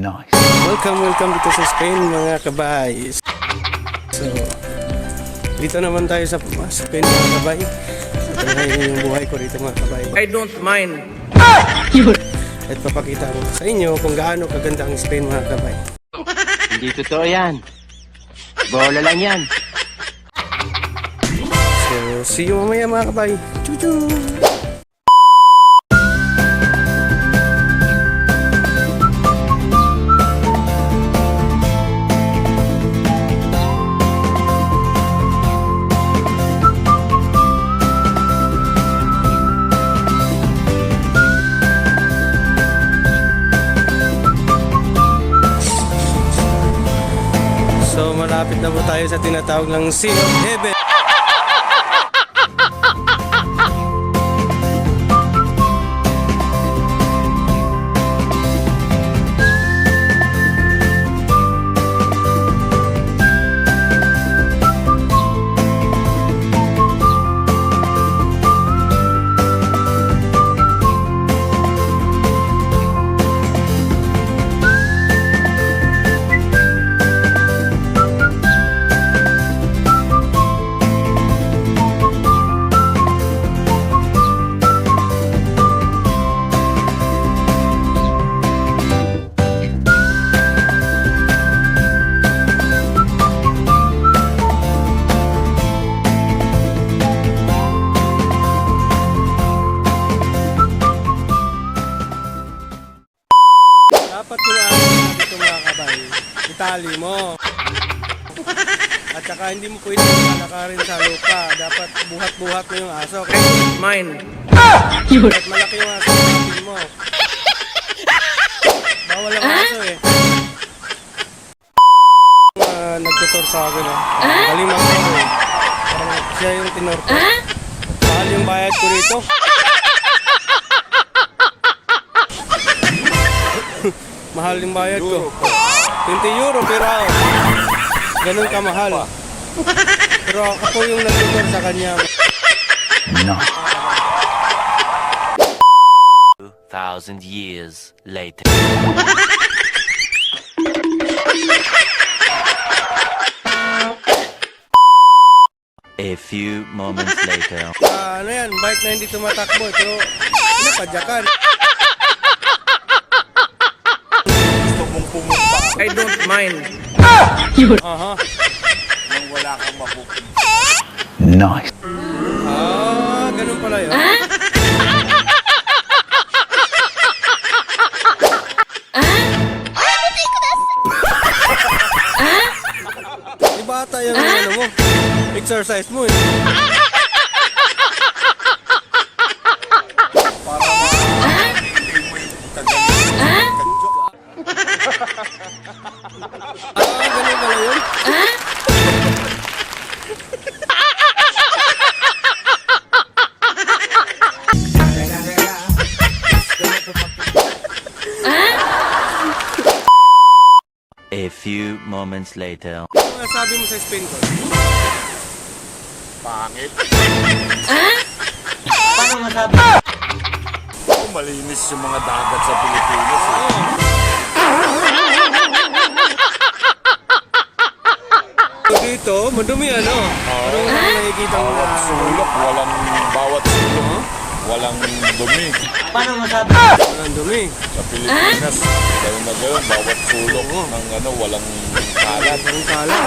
Nice. Welcome dito sa Spain mga kabay. So, dito naman tayo sa Spain mga kabay. Ito na yung buhay ko dito mga kabay. I don't mind. At papakita ko sa inyo kung gaano kaganda ang Spain mga kabay. Hindi totoo yan. Bola lang yan. So, see you mamaya mga kabay. Choo-choo! So malapit na po tayo sa tinatawag ng Sea of Heaven. Dapat yung ano dito mga kabay, itali mo. At saka hindi mo pwede malakarin sa lupa. Dapat buhat-buhat mo yung aso. I don't mind. Kahit malaki yung aso, kapin mo. Bawal ang aso eh. Nagtutor sa akin eh. Kalimang ko eh. Parang siya yung tinorto. Mahal yung bayad ko rito. Mahal yung bayad ko. 20 euro per hour. Ganun kamahal. Pero ako yung nag-tutor sa kanya. Nice. 2,000 years later. A few moments later. Ano yan, bike na hindi tumatakbo. Pero napadyakan. I don't mind. Aha. Nice. Ganun pala yun. Di bata yung ano mo, exercise mo eh. Ganun pala yun. A few moments later. Ano sabi mo sa Spain ko? Pangit. Paano masabi? Oh, malinis yung mga dagat sa Pilipinas eh. Dito, madumi ano? Parang nakikita mo Bawat na sulok, bawat sulok, walang dumi. Paano masabi? walang dumi. Sa Pilipinas, gano'n na gano'n, bawat sulok ng ano, walang kalat. Ang kala.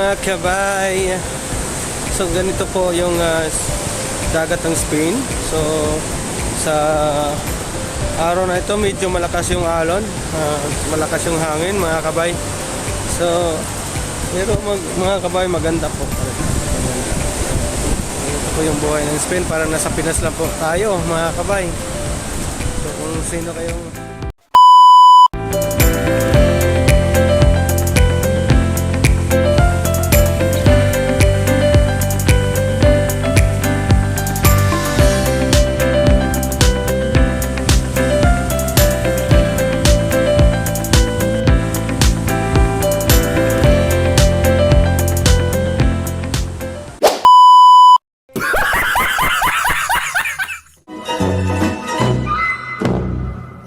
mga kabay. So ganito po yung dagat ng Spain. So sa araw na ito medyo malakas yung alon, malakas yung hangin mga kabay. So, pero mga kabay, maganda po. Ito po yung buhay ng Spain. Parang nasa Pinas lang po tayo, mga kabay. So, kung sino kayong